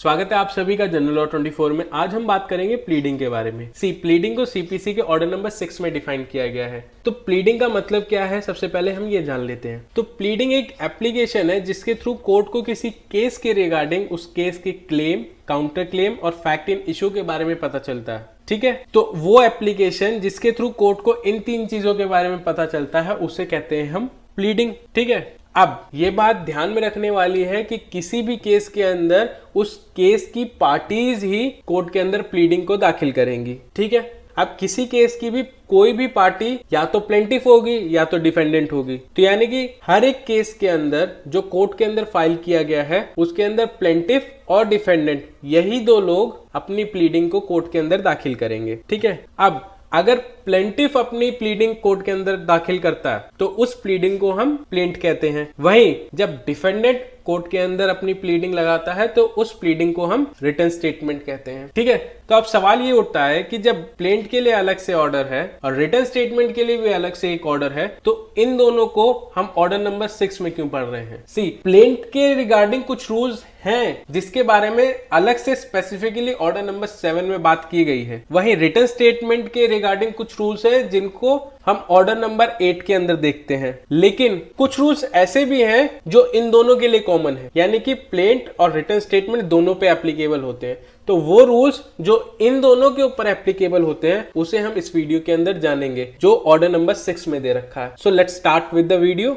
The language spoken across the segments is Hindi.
स्वागत है आप सभी का जनरल लॉ 24 में। आज हम बात करेंगे प्लीडिंग के बारे में। प्लीडिंग को सीपीसी के ऑर्डर नंबर 6 में डिफाइन किया गया है। तो प्लीडिंग का मतलब क्या है, सबसे पहले हम ये जान लेते हैं। तो प्लीडिंग एक एप्लीकेशन है जिसके थ्रू कोर्ट को किसी केस के रिगार्डिंग उस केस के क्लेम, काउंटर क्लेम और फैक्ट इन इशू के बारे में पता चलता है। ठीक है, तो वो एप्लीकेशन जिसके थ्रू कोर्ट को इन तीन चीजों के बारे में पता चलता है उसे कहते हैं हम प्लीडिंग। ठीक है, अब ये बात ध्यान में रखने वाली है कि किसी भी केस के अंदर उस केस की पार्टीज ही कोर्ट के अंदर प्लीडिंग को दाखिल करेंगी। ठीक है, अब किसी केस की भी कोई भी पार्टी या तो प्लेंटिफ होगी या तो डिफेंडेंट होगी। तो यानी कि हर एक केस के अंदर जो कोर्ट के अंदर फाइल किया गया है उसके अंदर प्लेंटिफ और डिफेंडेंट यही दो लोग अपनी प्लीडिंग को कोर्ट के अंदर दाखिल करेंगे। ठीक है, अब अगर प्लेंटिफ अपनी प्लीडिंग कोर्ट के अंदर दाखिल करता है तो उस प्लीडिंग को हम प्लेंट कहते हैं। वहीं जब डिफेंडेंट कोर्ट के अंदर अपनी प्लीडिंग लगाता है तो उस प्लीडिंग को हम रिटन स्टेटमेंट कहते हैं। ठीक है, तो अब सवाल ये उठता है कि जब प्लेंट के लिए अलग से ऑर्डर है और रिटन स्टेटमेंट के लिए भी अलग से एक ऑर्डर है तो इन दोनों को हम ऑर्डर नंबर 6 में क्यों पढ़ रहे हैं। प्लेंट के रिगार्डिंग कुछ रूल्स हैं जिसके बारे में अलग से स्पेसिफिकली ऑर्डर नंबर 7 में बात की गई है। वहीं रिटन स्टेटमेंट के रिगार्डिंग कुछ रूल्स हैं जिनको हम ऑर्डर नंबर 8 के अंदर देखते हैं। लेकिन कुछ रूल्स ऐसे भी हैं जो इन दोनों के लिए कॉमन है, यानी कि प्लेंट और रिटन स्टेटमेंट दोनों पे एप्लीकेबल होते हैं। तो वो रूल्स जो इन दोनों के ऊपर एप्लीकेबल होते हैं उसे हम इस वीडियो के अंदर जानेंगे जो ऑर्डर नंबर 6 में दे रखा है। So let's start with the video.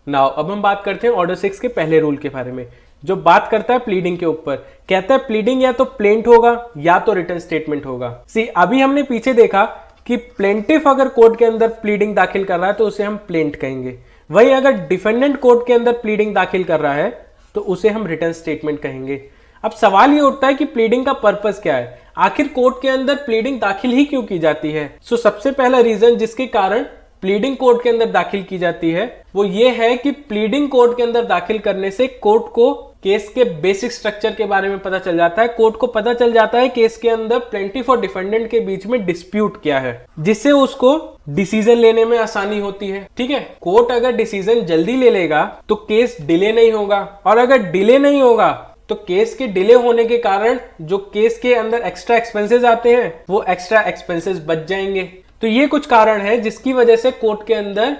Now अब हम बात करते हैं ऑर्डर 6 के पहले रूल के बारे में जो बात करता है प्लीडिंग के ऊपर। कहता है प्लीडिंग या तो प्लेंट होगा या तो रिटन स्टेटमेंट होगा। अभी हमने पीछे देखा कि प्लेंटिफ अगर कोर्ट के अंदर प्लीडिंग दाखिल कर रहा है तो उसे हम प्लेंट कहेंगे। वहीं अगर डिफेंडेंट कोर्ट के अंदर प्लीडिंग दाखिल कर रहा है तो उसे हम रिटन स्टेटमेंट कहेंगे। अब सवाल ये उठता है कि प्लीडिंग का पर्पस क्या है, आखिर कोर्ट के अंदर प्लीडिंग दाखिल ही क्यों की जाती है। सबसे पहला रीजन जिसके कारण प्लीडिंग कोर्ट के अंदर दाखिल की जाती है वो ये है कि प्लीडिंग कोर्ट के अंदर दाखिल करने से कोर्ट को केस के बेसिक स्ट्रक्चर के बारे में पता चल जाता है। कोर्ट को पता चल जाता है केस के अंदर प्लेंटिफ और डिफेंडेंट के बीच में डिस्प्यूट क्या है, जिससे उसको डिसीजन लेने में आसानी होती है। ठीक है, कोर्ट अगर डिसीजन जल्दी ले लेगा तो केस डिले नहीं होगा, और अगर डिले नहीं होगा तो केस के डिले होने के कारण जो केस के अंदर एक्स्ट्रा एक्सपेंसेस आते हैं वो एक्स्ट्रा एक्सपेंसेस बच जाएंगे। तो ये कुछ कारण है जिसकी वजह से कोर्ट के अंदर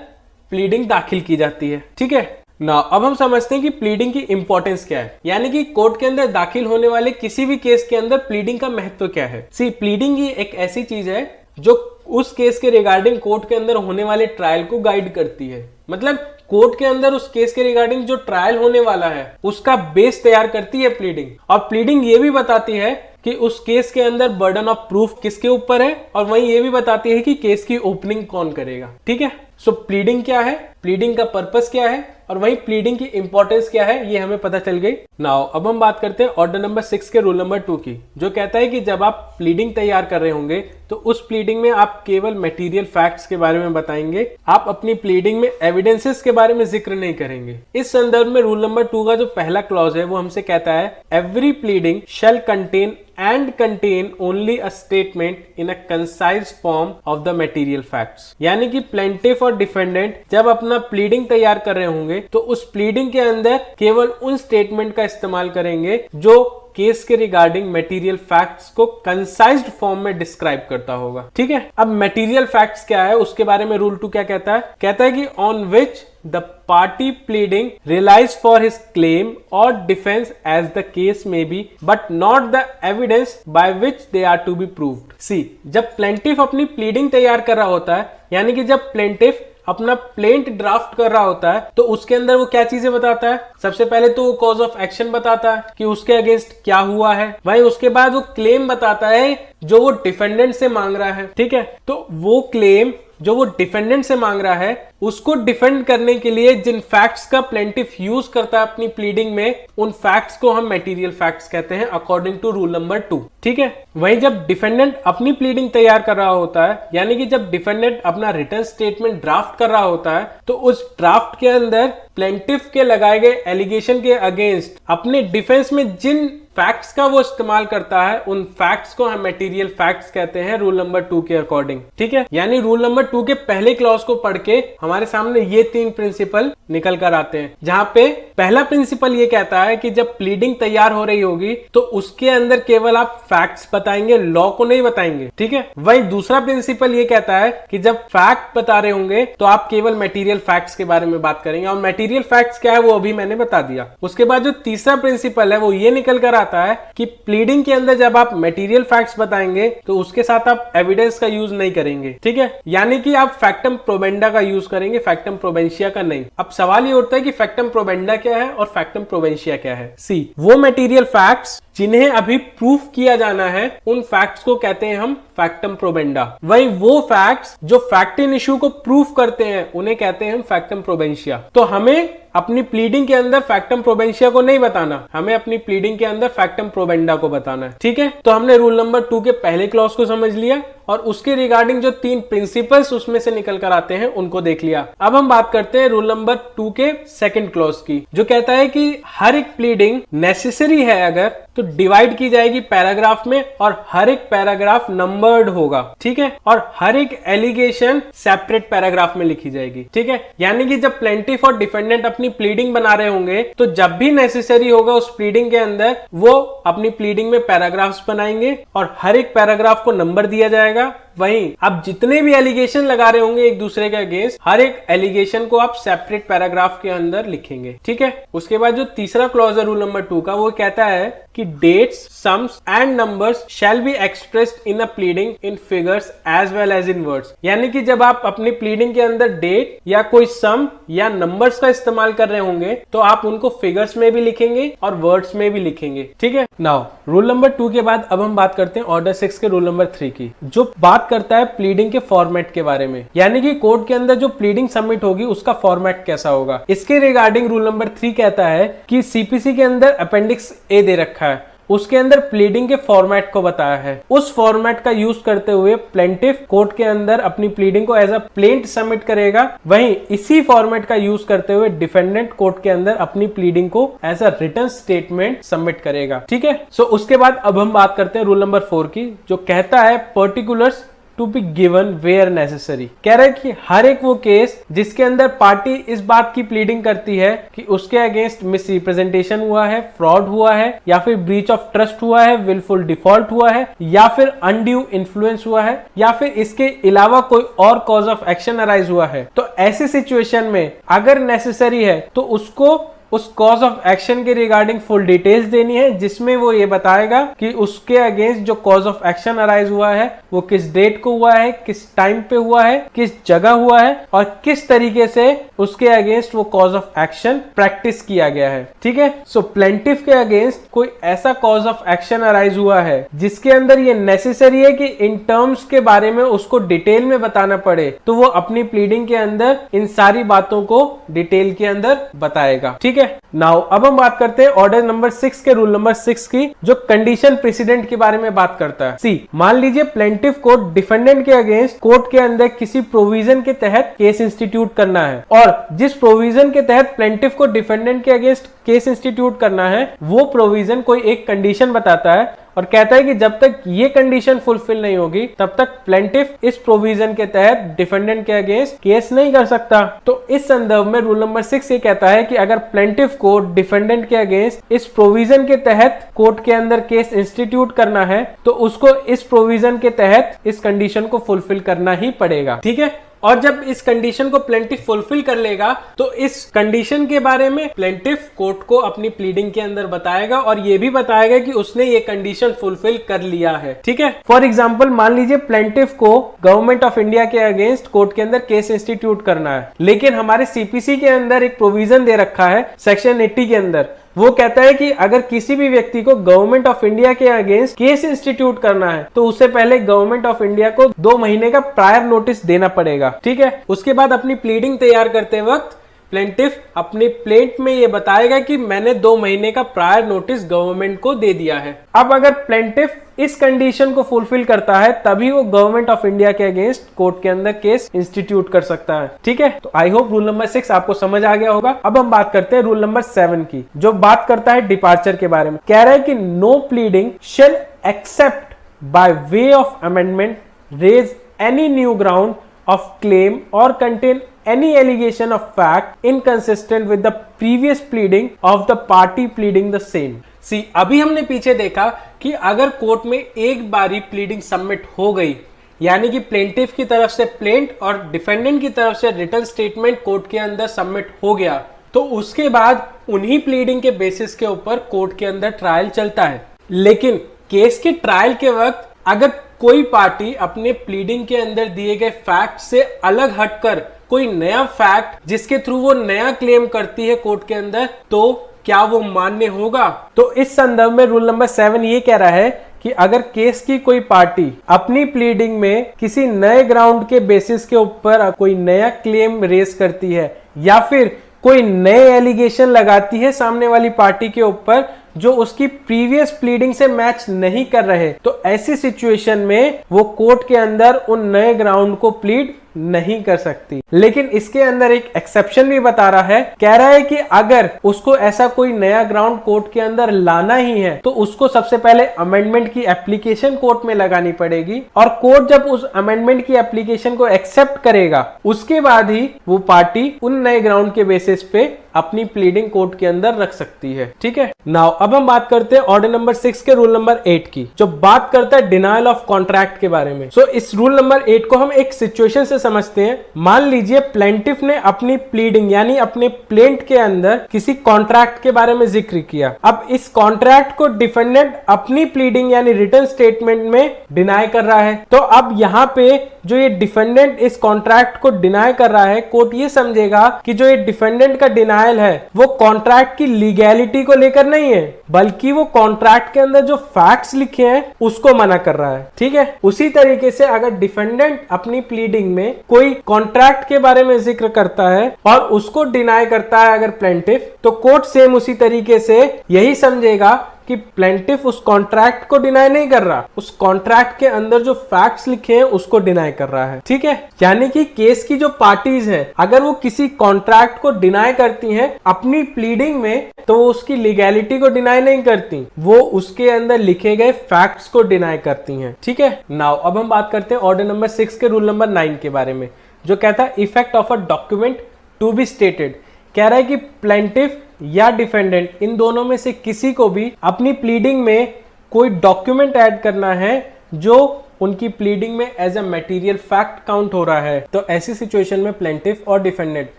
प्लीडिंग दाखिल की जाती है। ठीक है, ना अब हम समझते हैं कि प्लीडिंग की इंपॉर्टेंस क्या है, यानी कि कोर्ट के अंदर दाखिल होने वाले किसी भी केस के अंदर प्लीडिंग का महत्व क्या है। प्लीडिंग ही एक ऐसी चीज है जो उस केस के रिगार्डिंग कोर्ट के अंदर होने वाले ट्रायल को गाइड करती है। मतलब कोर्ट के अंदर उस केस के रिगार्डिंग जो ट्रायल होने वाला है उसका बेस तैयार करती है प्लीडिंग। और प्लीडिंग ये भी बताती है कि उस केस के अंदर बर्डन ऑफ प्रूफ किसके ऊपर है, और वहीं ये भी बताती है कि केस की ओपनिंग कौन करेगा। ठीक है, प्लीडिंग क्या है, प्लीडिंग का पर्पस क्या है, और वहीं प्लीडिंग की इंपॉर्टेंस क्या है ये हमें पता चल गई। नाउ अब हम बात करते हैं ऑर्डर नंबर 6 के रूल नंबर 2 की, जो कहता है कि जब आप प्लीडिंग तैयार कर रहे होंगे तो उस प्लीडिंग में आप केवल मटेरियल फैक्ट्स के बारे में बताएंगे। आप अपनी प्लीडिंग में एविडेंसेस के बारे में जिक्र नहीं करेंगे। इस संदर्भ में रूल नंबर 2 का जो पहला क्लॉज है वो हमसे कहता है every pleading shall contain and contain only a statement in a concise form of the material facts। यानी कि प्लेंटिफ और डिफेंडेंट जब अपना प्लीडिंग तैयार कर रहे होंगे तो उस प्लीडिंग के अंदर केवल उन स्टेटमेंट का इस्तेमाल करेंगे जो केस के रिगार्डिंग मटेरियल फैक्ट्स को कंसाइज्ड फॉर्म में डिस्क्राइब करता होगा। ठीक है, अब मटेरियल फैक्ट्स क्या है उसके बारे में रूल 2 क्या कहता है। कहता है कि on which the party pleading relies for his claim और defence as the case may be but not the evidence by which they are to be proved. जब प्लेंटिफ अपनी प्लीडिंग तैयार कर रहा होता है, यानी कि जब प्लेंटिफ अपना प्लेंट ड्राफ्ट कर रहा होता है तो उसके अंदर वो क्या चीजें बताता है। सबसे पहले तो वो कॉज ऑफ एक्शन बताता है कि उसके अगेंस्ट क्या हुआ है। वहीं उसके बाद वो क्लेम बताता है जो वो डिफेंडेंट से मांग रहा है। ठीक है, तो वो क्लेम जो वो डिफेंडेंट से मांग रहा है उसको डिफेंड करने के लिए जिन फैक्ट्स का प्लेंटिफ यूज करता है अपनी प्लीडिंग में उन फैक्ट्स को हम मटेरियल फैक्ट्स कहते हैं अकॉर्डिंग टू रूल नंबर 2। ठीक है, वहीं जब डिफेंडेंट अपनी प्लीडिंग तैयार कर रहा होता है, यानी कि जब डिफेंडेंट अपना रिटन स्टेटमेंट ड्राफ्ट कर रहा होता है तो उस ड्राफ्ट के अंदर प्लेंटिफ के लगाए गए एलिगेशन के अगेंस्ट अपने डिफेंस में जिन फैक्ट्स का वो इस्तेमाल करता है, उन फैक्ट्स को हम मटेरियल फैक्ट्स कहते हैं रूल नंबर 2 के अकॉर्डिंग। ठीक है, यानी रूल नंबर 2 के पहले क्लॉज को पढ़ के हमारे सामने ये 3 प्रिंसिपल निकल कर आते हैं, जहां पे पहला प्रिंसिपल ये कहता है कि जब प्लीडिंग तैयार हो रही होगी तो उसके अंदर केवल आप फैक्ट्स बताएंगे, लॉ को नहीं बताएंगे। ठीक है, वही दूसरा प्रिंसिपल ये कहता है कि जब फैक्ट बता रहे होंगे तो आप केवल मटेरियल फैक्ट्स के बारे में बात करेंगे, और मटेरियल फैक्ट्स क्या है वो अभी मैंने बता दिया। उसके बाद जो तीसरा प्रिंसिपल है वो ये निकल कर आता है कि प्लीडिंग के अंदर जब आप मटेरियल फैक्ट्स बताएंगे तो उसके साथ आप एविडेंस का यूज नहीं करेंगे। ठीक है, यानी कि आप फैक्टम प्रोबेंडा का यूज करेंगे, फैक्टम प्रोवेंशिया का नहीं। अब सवाल ये उठता है कि फैक्टम प्रोबेंडा क्या है और फैक्टम प्रोवेंशिया क्या है। सी, वो मटेरियल फैक्ट्स जिन्हें अभी प्रूफ किया जाना है उन फैक्ट्स को कहते हैं हम फैक्टम प्रोबेंडा। वही वो फैक्ट्स जो फैक्ट इन इश्यू को प्रूफ करते हैं उन्हें कहते हैं हम फैक्टम प्रोबेंशिया। तो हमें अपनी प्लीडिंग के अंदर फैक्टम प्रोबेंशिया को नहीं बताना, हमें अपनी प्लीडिंग के अंदर फैक्टम प्रोबेंडा को बताना है। ठीक है, तो हमने रूल नंबर 2 के पहले क्लॉज को समझ लिया और उसके रिगार्डिंग जो 3 प्रिंसिपल्स उसमें से निकल कर आते हैं उनको देख लिया। अब हम बात करते हैं रूल नंबर 2 के सेकंड क्लॉज की, जो कहता है कि हर एक प्लीडिंग नेसेसरी है अगर तो डिवाइड की जाएगी पैराग्राफ में और हर एक पैराग्राफ नंबर्ड होगा। ठीक है, और हर एक एलिगेशन सेपरेट पैराग्राफ में लिखी जाएगी। ठीक है, यानी कि जब प्लेंटिफ और डिफेंडेंट अपनी प्लीडिंग बना रहे होंगे तो जब भी नेसेसरी होगा उस प्लीडिंग के अंदर वो अपनी प्लीडिंग में पैराग्राफ्स बनाएंगे और हर एक पैराग्राफ को नंबर दिया जाएगा। वहीं आप जितने भी एलिगेशन लगा रहे होंगे एक दूसरे के अगेंस्ट, हर एक एलिगेशन को आप सेपरेट पैराग्राफ के अंदर लिखेंगे। ठीक है, उसके बाद जो तीसरा क्लॉज है रूल नंबर 2 का वो कहता है कि dates, sums and numbers shall be expressed in a pleading in figures as well as in words. यानी कि जब आप अपनी प्लीडिंग के अंदर डेट या कोई सम या नंबर्स का इस्तेमाल कर रहे होंगे तो आप उनको फिगर्स में भी लिखेंगे और वर्ड्स में भी लिखेंगे। ठीक है, नाउ रूल नंबर 2 के बाद अब हम बात करते हैं ऑर्डर 6 के रूल नंबर 3 की, जो बात करता है प्लीडिंग के फॉर्मेट के बारे में, यानी कि कोर्ट के अंदर जो प्लीडिंग सबमिट होगी उसका फॉर्मेट कैसा होगा। इसके रिगार्डिंग रूल नंबर 3 कहता है कि सीपीसी के अंदर अपेंडिक्स ए दे रखा है, उसके अंदर प्लीडिंग के फॉर्मेट को बताया है। उस फॉर्मेट का यूज करते हुए प्लेंटिफ कोर्ट के अंदर अपनी प्लीडिंग को एज अ प्लेंट सबमिट करेगा, वहीं इसी फॉर्मेट का यूज करते हुए डिफेंडेंट कोर्ट के अंदर अपनी प्लीडिंग को as a written statement submit करेगा। ठीक है, सो उसके बाद अब हम बात करते हैं रूल नंबर 4 की, जो कहता है particulars to be given where necessary. कह रहे कि हर एक वो केस जिसके अंदर पार्टी इस बात की प्लीडिंग करती है कि उसके अगेंस्ट मिस रिप्रेजेंटेशन हुआ है, फ्रॉड हुआ है, या फिर ब्रीच ऑफ ट्रस्ट हुआ है, विलफुल डिफॉल्ट हुआ है, या फिर अनड्यू इन्फ्लुएंस हुआ है, या फिर इसके अलावा कोई और कॉज ऑफ एक्शन अराइज हुआ है, तो ऐसी सिचुएशन में अगर नेसेसरी है तो उसको उस कॉज ऑफ एक्शन के रिगार्डिंग फुल डिटेल्स देनी है, जिसमें वो ये बताएगा कि उसके अगेंस्ट जो कॉज ऑफ एक्शन अराइज हुआ है वो किस डेट को हुआ है, किस टाइम पे हुआ है, किस जगह हुआ है और किस तरीके से उसके अगेंस्ट वो कॉज ऑफ एक्शन प्रैक्टिस किया गया है। ठीक है, सो प्लेंटिफ के अगेंस्ट कोई ऐसा कॉज ऑफ एक्शन अराइज हुआ है जिसके अंदर ये नेसेसरी है कि इन टर्म्स के बारे में उसको डिटेल में बताना पड़े, तो वो अपनी प्लीडिंग के अंदर इन सारी बातों को डिटेल के अंदर बताएगा। ठीक है, नाउ अब हम बात करते हैं ऑर्डर नंबर 6 के रूल नंबर 6 की, जो कंडीशन प्रेसिडेंट के बारे में बात करता है। सी, मान लीजिए प्लेंटिफ को डिफेंडेंट के अगेंस्ट कोर्ट के अंदर किसी प्रोविजन के तहत केस इंस्टीट्यूट करना है, और जिस प्रोविजन के तहत प्लेंटिफ को डिफेंडेंट के अगेंस्ट केस इंस्टीट्यूट करना है वो प्रोविजन कोई एक कंडीशन बताता है और कहता है कि जब तक ये कंडीशन फुलफिल नहीं होगी तब तक प्लेंटिफ इस प्रोविजन के तहत डिफेंडेंट के अगेंस्ट केस नहीं कर सकता। तो इस संदर्भ में रूल नंबर 6 ये कहता है कि अगर प्लेंटिफ को डिफेंडेंट के अगेंस्ट इस प्रोविजन के तहत कोर्ट के अंदर केस इंस्टीट्यूट करना है तो उसको इस प्रोविजन के तहत इस कंडीशन को फुलफिल करना ही पड़ेगा। ठीक है, और जब इस कंडीशन को प्लेंटिफ फुलफिल कर लेगा तो इस कंडीशन के बारे में प्लेंटिफ कोर्ट को अपनी प्लीडिंग के अंदर बताएगा और ये भी बताएगा कि उसने ये कंडीशन फुलफिल कर लिया है। ठीक है, फॉर एग्जांपल मान लीजिए प्लेंटिफ को गवर्नमेंट ऑफ इंडिया के अगेंस्ट कोर्ट के अंदर केस इंस्टीट्यूट करना है, लेकिन हमारे सीपीसी के अंदर एक प्रोविजन दे रखा है सेक्शन 80 के अंदर, वो कहता है कि अगर किसी भी व्यक्ति को गवर्नमेंट ऑफ इंडिया के अगेंस्ट केस इंस्टीट्यूट करना है तो उससे पहले गवर्नमेंट ऑफ इंडिया को 2 महीने का प्रायर नोटिस देना पड़ेगा। ठीक है, उसके बाद अपनी प्लीडिंग तैयार करते वक्त प्लेंटिफ अपनी प्लेंट में ये बताएगा कि मैंने 2 महीने का प्रायर नोटिस गवर्नमेंट को दे दिया है। अब अगर प्लेंटिफ इस कंडीशन को फुलफिल करता है तभी वो गवर्नमेंट ऑफ इंडिया के अगेंस्ट कोर्ट के अंदर केस इंस्टीट्यूट कर सकता है। ठीक है, तो आई होप रूल नंबर 6 आपको समझ आ गया होगा। अब हम बात करते हैं रूल नंबर 7 की, जो बात करता है डिपार्चर के बारे में। कह रहा है कि no pleading shall except by way of amendment raise any new ground of claim or contain any allegation of fact inconsistent with the previous pleading of the party pleading the same। See, अभी हमने पीछे देखा कि अगर कोर्ट में एक बारी प्लीडिंग सबमिट हो गई, यानी कि प्लेंटिफ की तरफ से प्लेंट और डिफेंडेंट की तरफ से रिटन स्टेटमेंट कोर्ट के अंदर सबमिट हो गया, तो उसके बाद उन्हीं प्लीडिंग के बेसिस के ऊपर कोर्ट के अंदर ट्रायल चलता है। लेकिन केस के ट्रायल के वक्त अगर कोई पार्टी अपने प्लीडिंग के अंदर दिए गए फैक्ट से अलग हटकर कोई नया फैक्ट जिसके थ्रू वो नया क्लेम करती है कोर्ट के अंदर, तो क्या वो मान्य होगा? तो इस संदर्भ में रूल नंबर 7 ये कह रहा है कि अगर केस की कोई पार्टी अपनी प्लीडिंग में किसी नए ग्राउंड के बेसिस के ऊपर कोई नया क्लेम रेज करती है या फिर कोई नए एलिगेशन लगाती है सामने वाली पार्टी के ऊपर जो उसकी प्रीवियस प्लीडिंग से मैच नहीं कर रहे, तो ऐसी सिचुएशन में वो कोर्ट के अंदर उन नए ग्राउंड को प्लीड नहीं कर सकती। लेकिन इसके अंदर एक एक्सेप्शन भी बता रहा है, कह रहा है कि अगर उसको ऐसा कोई नया ग्राउंड कोर्ट के अंदर लाना ही है तो उसको सबसे पहले अमेंडमेंट की एप्लीकेशन कोर्ट में लगानी पड़ेगी, और कोर्ट जब उस अमेंडमेंट की एप्लीकेशन को एक्सेप्ट करेगा उसके बाद ही वो पार्टी उन नए ग्राउंड के बेसिस पे अपनी प्लीडिंग कोर्ट के अंदर रख सकती है। ठीक है, नाउ अब हम बात करते हैं ऑर्डर नंबर 6 के रूल नंबर 8 की, जो बात करता है डिनायल ऑफ कॉन्ट्रैक्ट के बारे में। सो इस रूल नंबर 8 को हम एक सिचुएशन से समझते हैं। मान लीजिए प्लेंटिफ ने अपनी प्लीडिंग यानी अपने प्लेंट के अंदर किसी कॉन्ट्रैक्ट के बारे में जिक्र किया। अब इस कॉन्ट्रैक्ट को डिफेंडेंट अपनी प्लीडिंग यानी रिटन स्टेटमेंट में डिनाई कर रहा है। तो अब यहाँ पे जो ये डिफेंडेंट इस कॉन्ट्रैक्ट को डिनाई कर रहा है, कोर्ट ये समझेगा कि जो ये डिफेंडेंट का डिनायल है वो कॉन्ट्रैक्ट की लीगैलिटी को लेकर नहीं है, बल्कि वो कॉन्ट्रैक्ट के अंदर जो फैक्ट्स लिखे हैं उसको मना कर रहा है। ठीक है, उसी तरीके से अगर डिफेंडेंट अपनी प्लीडिंग में कोई कॉन्ट्रैक्ट के बारे में जिक्र करता है और उसको डिनाई करता है अगर प्लेंटिफ, तो कोर्ट सेम उसी तरीके से यही समझेगा कि प्लेंटिफ उस कॉन्ट्रैक्ट को डिनाई नहीं कर रहा, उस कॉन्ट्रैक्ट के अंदर जो फैक्ट्स लिखे हैं उसको डिनाई कर रहा है। ठीक है, यानी कि केस की जो पार्टीज हैं अगर वो किसी कॉन्ट्रैक्ट को डिनाई करती हैं अपनी प्लीडिंग में, तो वो उसकी लीगैलिटी को डिनाई नहीं करती, वो उसके अंदर लिखे गए फैक्ट्स को डिनाई करती हैं। ठीक है, नाउ अब हम बात करते हैं ऑर्डर नंबर 6 के रूल नंबर 9 के बारे में, जो कहता है effect of a document to be stated. कह रहा है कि प्लेंटिफ या डिफेंडेंट इन दोनों में से किसी को भी अपनी प्लीडिंग में कोई डॉक्यूमेंट ऐड करना है जो उनकी प्लीडिंग में as a material fact count हो रहा है। तो ऐसी सिचुएशन में प्लेंटिफ और डिफेंडेंट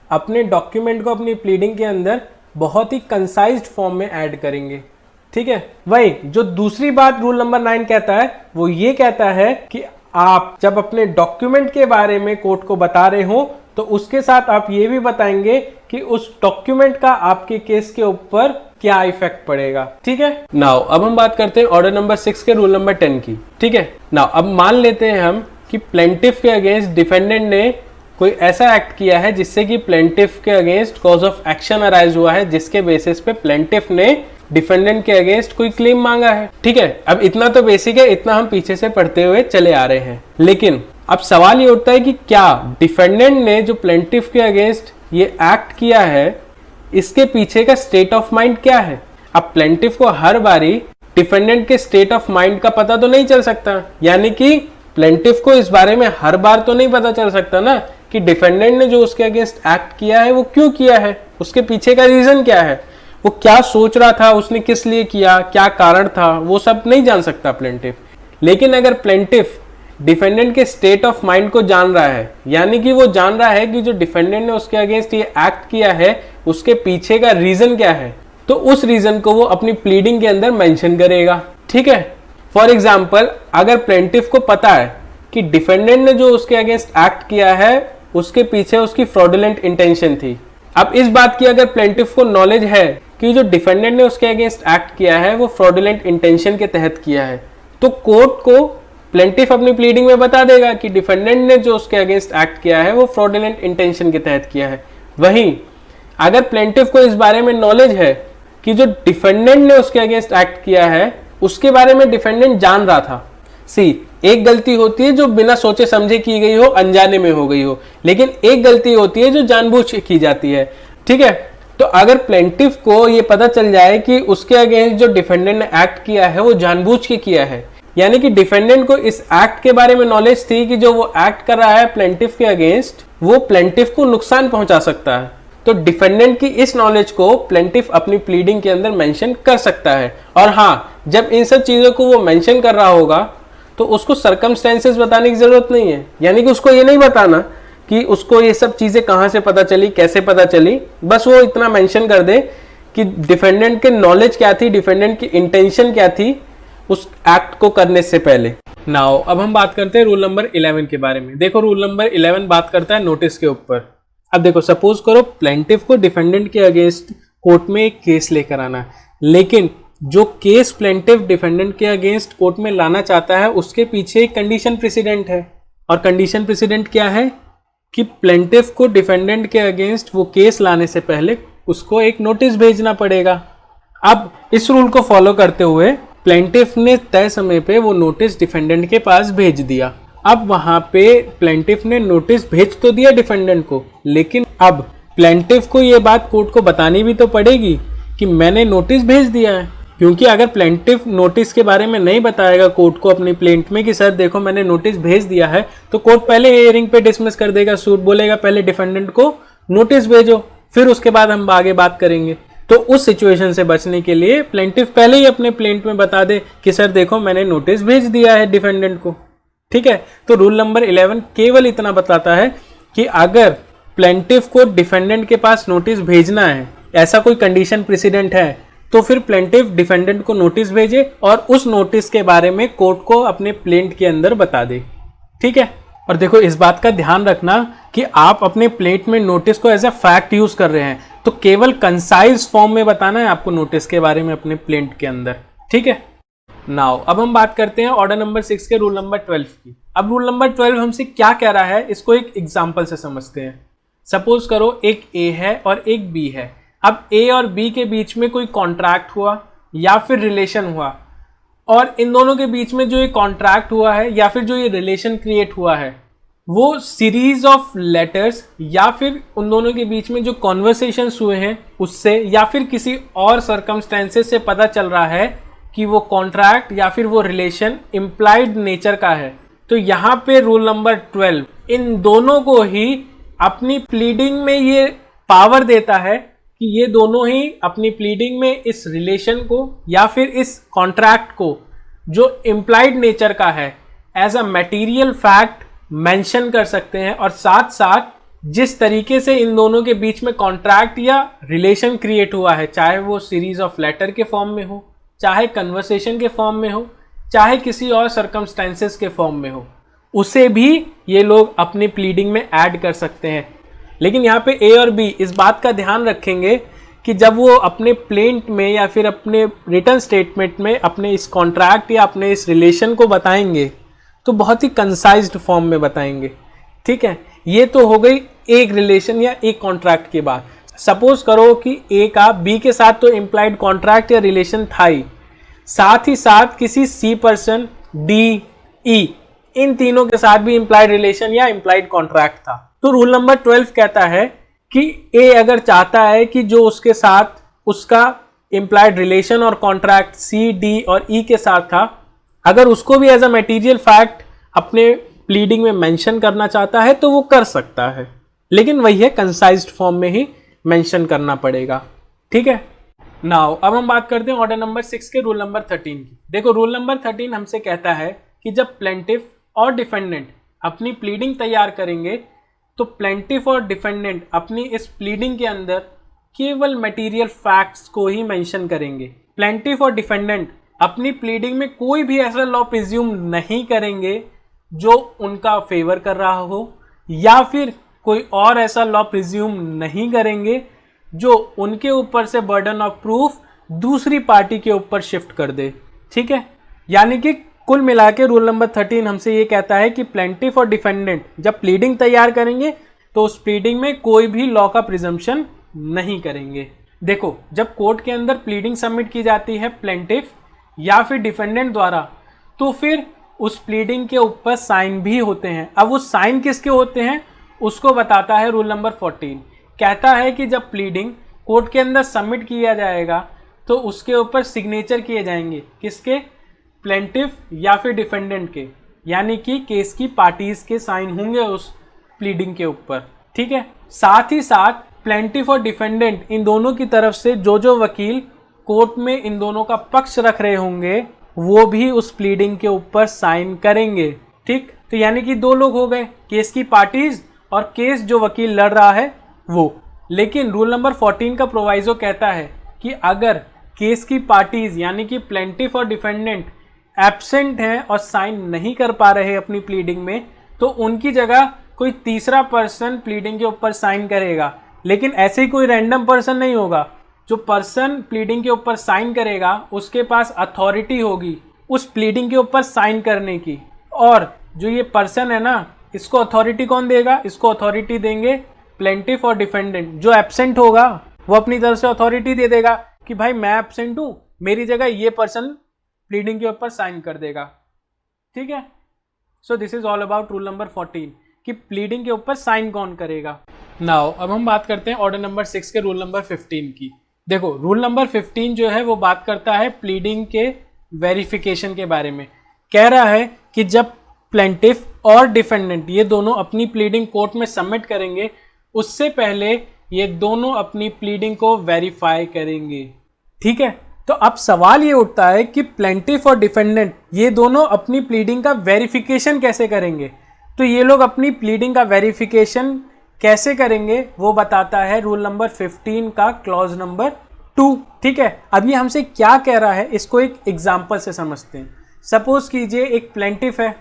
अपने डॉक्यूमेंट को अपनी प्लीडिंग के अंदर बहुत ही कंसाइज्ड फॉर्म में ऐड करेंगे। ठीक है, वही जो दूसरी बात रूल नंबर 9 कहता है वो ये कहता है कि आप जब अपने डॉक्यूमेंट के बारे में कोर्ट को बता रहे हो तो उसके साथ आप ये भी बताएंगे कि उस डॉक्यूमेंट का आपके केस के ऊपर क्या इफेक्ट पड़ेगा। ठीक है, नाउ अब हम बात करते हैं ऑर्डर नंबर 6 के रूल नंबर 10 की। ठीक है, नाउ अब मान लेते हैं हम कि प्लेंटिफ के अगेंस्ट डिफेंडेंट ने कोई ऐसा एक्ट किया है जिससे कि प्लेंटिफ के against cause of action arise हुआ है, जिसके बेसिस पे प्लेंटिफ ने डिफेंडेंट के अगेंस्ट कोई क्लेम मांगा है। ठीक है, अब इतना तो बेसिक है, इतना हम पीछे से पढ़ते हुए चले आ रहे हैं। लेकिन अब सवाल ये उठता है कि क्या डिफेंडेंट ने जो प्लेंटिफ के अगेंस्ट ये एक्ट किया है इसके पीछे का स्टेट ऑफ माइंड क्या है? अब प्लेंटिफ को हर बारी डिफेंडेंट के स्टेट ऑफ माइंड का पता तो नहीं चल सकता, यानी कि प्लेंटिफ को इस बारे में हर बार तो नहीं पता चल सकता ना कि डिफेंडेंट ने जो उसके अगेंस्ट एक्ट किया है वो क्यों किया है, उसके पीछे का रीजन क्या है, वो क्या सोच रहा था, उसने किस लिए किया, क्या कारण था, वो सब नहीं जान सकता प्लेंटिफ। लेकिन अगर प्लेंटिफ डिफेंडेंट के स्टेट ऑफ माइंड को जान रहा है, यानी कि वो जान रहा है कि जो डिफेंडेंट ने उसके अगेंस्ट ये एक्ट किया है उसके पीछे का रीजन क्या है, तो उस रीजन को वो अपनी प्लीडिंग के अंदर मेंशन करेगा। ठीक है, फॉर एग्जाम्पल अगर प्लेंटिफ को पता है कि डिफेंडेंट ने जो उसके अगेंस्ट एक्ट किया है उसके पीछे उसकी फ्रॉडुलेंट इंटेंशन थी। अब इस बात की अगर प्लेंटिफ को नॉलेज है कि जो डिफेंडेंट ने उसके अगेंस्ट एक्ट किया है वो फ्रॉडुलेंट इंटेंशन के तहत किया है, तो कोर्ट को प्लेंटिफ अपनी प्लीडिंग में बता देगा कि डिफेंडेंट ने जो उसके अगेंस्ट एक्ट किया है वो फ्रॉडुलेंट इंटेंशन के तहत किया है। वहीं अगर प्लेंटिफ को इस बारे में नॉलेज है कि जो डिफेंडेंट ने उसके अगेंस्ट एक्ट किया है उसके बारे में डिफेंडेंट जान रहा था। सी, एक गलती होती है जो बिना सोचे समझे की गई हो, अनजाने में हो गई हो, लेकिन एक गलती होती है जो जानबूझ के की जाती है। ठीक है, तो अगर प्लेंटिफ को ये पता चल जाए कि उसके अगेंस्ट जो डिफेंडेंट ने एक्ट किया है वो जानबूझ के किया है, यानी कि डिफेंडेंट को इस एक्ट के बारे में नॉलेज थी कि जो वो एक्ट कर रहा है प्लेंटिफ के अगेंस्ट, वो प्लेंटिफ को नुकसान पहुंचा सकता है, तो डिफेंडेंट की इस नॉलेज को प्लेंटिफ अपनी प्लीडिंग के अंदर मेंशन कर सकता है। और हाँ, जब इन सब चीजों को वो मेंशन कर रहा होगा तो उसको सर्कमस्टेंसेस बताने की जरूरत नहीं है, यानी कि उसको ये नहीं बताना कि उसको ये सब चीजें कहां से पता चली, कैसे पता चली, बस वो इतना मेंशन कर दे कि डिफेंडेंट के नॉलेज क्या थी, डिफेंडेंट की इंटेंशन क्या थी उस एक्ट को करने से पहले। नाउ अब हम बात करते हैं रूल नंबर 11 के बारे में। देखो, रूल नंबर 11 बात करता है नोटिस के ऊपर। अब देखो, सपोज करो प्लेंटिफ को डिफेंडेंट के अगेंस्ट कोर्ट में एक केस लेकर आना, लेकिन जो केस प्लेंटिफ डिफेंडेंट के अगेंस्ट कोर्ट में लाना चाहता है उसके पीछे एक कंडीशन प्रेसिडेंट है। और कंडीशन प्रेसिडेंट क्या है कि प्लेंटिफ को डिफेंडेंट के अगेंस्ट वो केस लाने से पहले उसको एक नोटिस भेजना पड़ेगा। अब इस रूल को फॉलो करते हुए प्लेंटिफ ने तय समय पे वो नोटिस डिफेंडेंट के पास भेज दिया। अब वहां पे प्लेंटिफ ने नोटिस भेज तो दिया डिफेंडेंट को, लेकिन अब प्लेंटिफ को ये बात कोर्ट को बतानी भी तो पड़ेगी कि मैंने नोटिस भेज दिया है, क्योंकि अगर प्लेंटिफ नोटिस के बारे में नहीं बताएगा कोर्ट को अपनी प्लेंट में कि सर देखो मैंने नोटिस भेज दिया है, तो कोर्ट पहले हियरिंग पे डिसमिस कर देगा सूट, बोलेगा पहले डिफेंडेंट को नोटिस भेजो, फिर उसके बाद हम आगे बात करेंगे। तो उस सिचुएशन से बचने के लिए प्लेंटिफ पहले ही अपने प्लेंट में बता दे कि सर देखो मैंने नोटिस भेज दिया है डिफेंडेंट को। ठीक है, तो रूल नंबर 11 केवल इतना बताता है कि अगर प्लेंटिफ को डिफेंडेंट के पास नोटिस भेजना है, ऐसा कोई कंडीशन प्रेसिडेंट है, तो फिर प्लेंटिफ डिफेंडेंट को नोटिस भेजे और उस नोटिस के बारे में कोर्ट को अपने प्लेंट के अंदर बता दे। ठीक है, और देखो इस बात का ध्यान रखना कि आप अपने प्लेंट में नोटिस को एज ए फैक्ट यूज कर रहे हैं, तो केवल कंसाइज फॉर्म में बताना है आपको नोटिस के बारे में अपने प्लेंट के अंदर। ठीक है, नाउ अब हम बात करते हैं ऑर्डर नंबर 6 के रूल नंबर 12 की। अब रूल नंबर 12 हमसे क्या कह रहा है, इसको एक एग्जांपल से समझते हैं। सपोज करो एक ए है और एक बी है। अब ए और बी के बीच में कोई कॉन्ट्रैक्ट हुआ या फिर रिलेशन हुआ, और इन दोनों के बीच में जो ये कॉन्ट्रैक्ट हुआ है या फिर जो ये रिलेशन क्रिएट हुआ है वो सीरीज ऑफ लेटर्स या फिर उन दोनों के बीच में जो कॉन्वर्सेशंस हुए हैं उससे या फिर किसी और सर्कमस्टेंसेस से पता चल रहा है कि वो कॉन्ट्रैक्ट या फिर वो रिलेशन इम्प्लाइड नेचर का है। तो यहाँ पे रूल नंबर 12 इन दोनों को ही अपनी प्लीडिंग में ये पावर देता है कि ये दोनों ही अपनी प्लीडिंग में इस रिलेशन को या फिर इस कॉन्ट्रैक्ट को जो इम्प्लाइड नेचर का है as a material fact mention कर सकते हैं, और साथ साथ जिस तरीके से इन दोनों के बीच में कॉन्ट्रैक्ट या रिलेशन क्रिएट हुआ है, चाहे वो सीरीज ऑफ लेटर के फॉर्म में हो, चाहे कन्वर्सेशन के फॉर्म में हो, चाहे किसी और सर्कमस्टेंसेस के फॉर्म में हो, उसे भी ये लोग अपनी प्लीडिंग में ऐड कर सकते हैं। लेकिन यहाँ पे ए और बी इस बात का ध्यान रखेंगे कि जब वो अपने प्लेंट में या फिर अपने रिटर्न स्टेटमेंट में अपने इस कॉन्ट्रैक्ट या अपने इस रिलेशन को बताएंगे तो बहुत ही कंसाइज्ड फॉर्म में बताएंगे। ठीक है, ये तो हो गई एक रिलेशन या एक कॉन्ट्रैक्ट के बाद। सपोज करो कि ए का बी के साथ तो इम्प्लाइड कॉन्ट्रैक्ट या रिलेशन था ही साथ किसी सी पर्सन डी ई इन तीनों के साथ भी इम्प्लाइड रिलेशन या इम्प्लाइड कॉन्ट्रैक्ट था। तो रूल नंबर 12 कहता है कि ए अगर चाहता है कि जो उसके साथ उसका इम्प्लाइड रिलेशन और कॉन्ट्रैक्ट सी डी और ई के साथ था, अगर उसको भी एज अ मटेरियल फैक्ट अपने प्लीडिंग में मेंशन करना चाहता है तो वो कर सकता है, लेकिन वही है कंसाइज्ड फॉर्म में ही मेंशन करना पड़ेगा। ठीक है, नाउ अब हम बात करते हैं ऑर्डर नंबर 6 के रूल नंबर 13 की। देखो, रूल नंबर 13 हमसे कहता है कि जब प्लेंटिफ और डिफेंडेंट अपनी प्लीडिंग तैयार करेंगे तो प्लेंटिफ और डिफेंडेंट अपनी इस प्लीडिंग के अंदर केवल मटेरियल फैक्ट्स को ही मेंशन करेंगे। प्लेंटिफ और डिफेंडेंट अपनी प्लीडिंग में कोई भी ऐसा लॉ प्रिज्यूम नहीं करेंगे जो उनका फेवर कर रहा हो, या फिर कोई और ऐसा लॉ प्रिज्यूम नहीं करेंगे जो उनके ऊपर से बर्डन ऑफ प्रूफ दूसरी पार्टी के ऊपर शिफ्ट कर दे। ठीक है, यानी कि कुल मिला के रूल नंबर 13 हमसे ये कहता है कि प्लेंटिफ और डिफेंडेंट जब प्लीडिंग तैयार करेंगे तो उस प्लीडिंग में कोई भी लॉ का प्रिजम्पशन नहीं करेंगे। देखो, जब कोर्ट के अंदर प्लीडिंग सबमिट की जाती है प्लेंटिफ या फिर डिफेंडेंट द्वारा, तो फिर उस प्लीडिंग के ऊपर साइन भी होते हैं। अब वो साइन किसके होते हैं उसको बताता है रूल नंबर 14। कहता है कि जब प्लीडिंग कोर्ट के अंदर सबमिट किया जाएगा तो उसके ऊपर सिग्नेचर किए जाएंगे, किसके? प्लेंटिफ या फिर डिफेंडेंट के, यानी कि केस की पार्टीज के साइन होंगे उस प्लीडिंग के ऊपर, ठीक है। साथ ही साथ प्लेंटिफ और डिफेंडेंट इन दोनों की तरफ से जो वकील कोर्ट में इन दोनों का पक्ष रख रहे होंगे वो भी उस प्लीडिंग के ऊपर साइन करेंगे, ठीक। तो यानी कि दो लोग हो गए, केस की पार्टीज और केस जो वकील लड़ रहा है वो। लेकिन रूल नंबर 14 का प्रोवाइजो कहता है कि अगर केस की पार्टीज यानी कि प्लेंटिफ और डिफेंडेंट एब्सेंट हैं और साइन नहीं कर पा रहे अपनी प्लीडिंग में, तो उनकी जगह कोई तीसरा पर्सन प्लीडिंग के ऊपर साइन करेगा। लेकिन ऐसे ही कोई रैंडम पर्सन नहीं होगा, जो पर्सन प्लीडिंग के ऊपर साइन करेगा उसके पास अथॉरिटी होगी उस प्लीडिंग के ऊपर साइन करने की। और जो ये पर्सन है ना, इसको अथॉरिटी कौन देगा? इसको अथॉरिटी देंगे प्लेंटिफ और डिफेंडेंट। जो एब्सेंट होगा वो अपनी तरफ से अथॉरिटी दे देगा कि भाई मैं एब्सेंट हूं, मेरी जगह ये पर्सन प्लीडिंग के ऊपर साइन कर देगा, ठीक है। So this is all about rule number 14 कि प्लीडिंग के ऊपर साइन कौन करेगा। नाउ अब हम बात करते हैं ऑर्डर नंबर 6 के रूल नंबर 15 की। देखो रूल नंबर 15 जो है वो बात करता है प्लीडिंग के वेरिफिकेशन के बारे में। कह रहा है कि जब प्लेंटिफ और डिफेंडेंट ये दोनों अपनी प्लीडिंग कोर्ट में सबमिट करेंगे, उससे पहले ये दोनों अपनी प्लीडिंग को वेरीफाई करेंगे, ठीक है। तो अब सवाल ये उठता है कि प्लेंटिफ और डिफेंडेंट ये दोनों अपनी प्लीडिंग का वेरिफिकेशन कैसे करेंगे। तो ये लोग अपनी प्लीडिंग का वेरिफिकेशन कैसे करेंगे वो बताता है रूल नंबर 15 का क्लॉज नंबर 2, ठीक है। अब ये हमसे क्या कह रहा है इसको एक एग्जाम्पल से समझते हैं। सपोज कीजिए एक प्लेंटिफ है,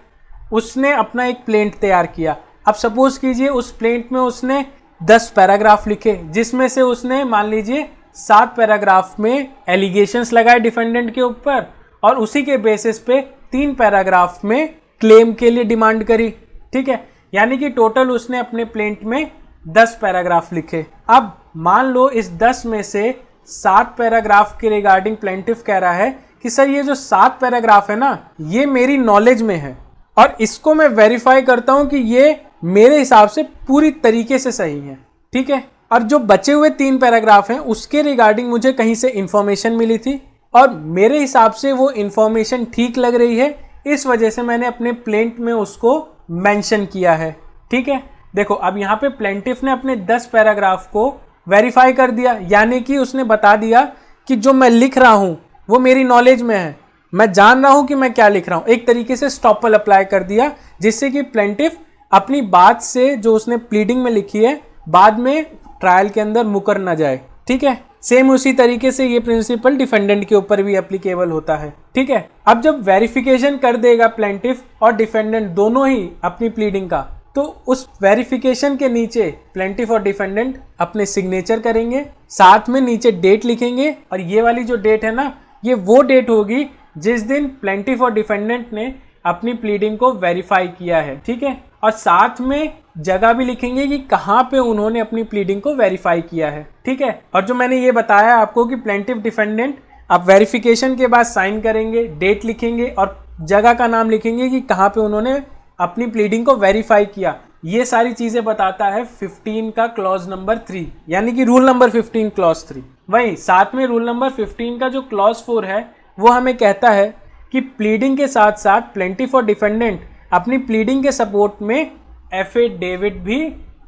उसने अपना एक प्लेंट तैयार किया। अब सपोज कीजिए उस प्लेंट में उसने 10 पैराग्राफ लिखे, जिसमें से उसने मान लीजिए 7 पैराग्राफ में एलिगेशंस लगाए डिफेंडेंट के ऊपर और उसी के बेसिस पे 3 पैराग्राफ में क्लेम के लिए डिमांड करी, ठीक है। यानी कि टोटल उसने अपने प्लेंट में 10 पैराग्राफ लिखे। अब मान लो इस 10 में से 7 पैराग्राफ के रिगार्डिंग प्लेंटिफ कह रहा है कि सर ये जो 7 पैराग्राफ है ना, ये मेरी नॉलेज में है और इसको मैं वेरीफाई करता हूं कि ये मेरे हिसाब से पूरी तरीके से सही है, ठीक है। और जो बचे हुए 3 पैराग्राफ हैं उसके रिगार्डिंग मुझे कहीं से इंफॉर्मेशन मिली थी और मेरे हिसाब से वो इंफॉर्मेशन ठीक लग रही है, इस वजह से मैंने अपने प्लेंट में उसको मेंशन किया है, ठीक है। देखो अब यहाँ पे प्लेंटिफ ने अपने 10 पैराग्राफ को वेरीफाई कर दिया, यानी कि उसने बता दिया कि जो मैं लिख रहा हूँ वो मेरी नॉलेज में है, मैं जान रहा हूँ कि मैं क्या लिख रहा हूँ। एक तरीके से स्टॉपल अप्लाई कर दिया जिससे कि प्लेंटिफ अपनी बात से जो उसने प्लीडिंग में लिखी है बाद में ट्रायल के अंदर मुकर ना जाए, ठीक है। सेम उसी तरीके से ये प्रिंसिपल डिफेंडेंट के ऊपर भी एप्लीकेबल होता है, ठीक है। अब जब वेरिफिकेशन कर देगा प्लेंटिफ और डिफेंडेंट दोनों ही अपनी प्लीडिंग का, तो उस वेरिफिकेशन के नीचे प्लेंटिफ और डिफेंडेंट अपने सिग्नेचर करेंगे, साथ में नीचे डेट लिखेंगे और ये वाली जो डेट है ना, ये वो डेट होगी जिस दिन प्लेंटिफ और डिफेंडेंट ने अपनी प्लीडिंग को वेरीफाई किया है, ठीक है। और साथ में जगह भी लिखेंगे कि कहाँ पे उन्होंने अपनी प्लीडिंग को वेरीफाई किया है, ठीक है। और जो मैंने ये बताया आपको कि प्लेंटिफ डिफेंडेंट आप वेरिफिकेशन के बाद साइन करेंगे, डेट लिखेंगे और जगह का नाम लिखेंगे कि कहाँ पे उन्होंने अपनी प्लीडिंग को वेरीफाई किया। ये सारी चीजें बताता है 15 का क्लॉज नंबर 3, यानी कि रूल नंबर 15 क्लॉज 3। वहीं साथ में रूल नंबर 15 का जो क्लॉज 4 है वो हमें कहता है कि प्लीडिंग के साथ साथ प्लेंटिफ और डिफेंडेंट अपनी प्लीडिंग के सपोर्ट में एफिडेविट भी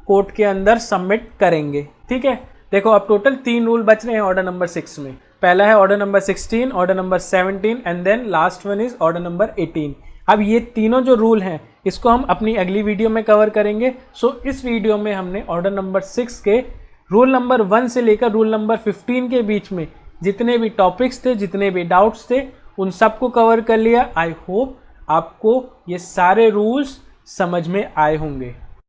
कोर्ट के अंदर सबमिट करेंगे, ठीक है। देखो अब टोटल 3 रूल बच रहे हैं ऑर्डर नंबर 6 में। पहला है order number 16, order number 17 and then last one is order number 18। अब ये तीनों जो रूल हैं इसको हम अपनी अगली वीडियो में कवर करेंगे। सो इस वीडियो में हमने ऑर्डर नंबर 6 के रूल नंबर 1 से लेकर रूल नंबर 15 के बीच में जितने भी टॉपिक्स थे, जितने भी डाउट्स थे, उन सबको कवर कर लिया। आई होप आपको ये सारे रूल्स समझ में आए होंगे।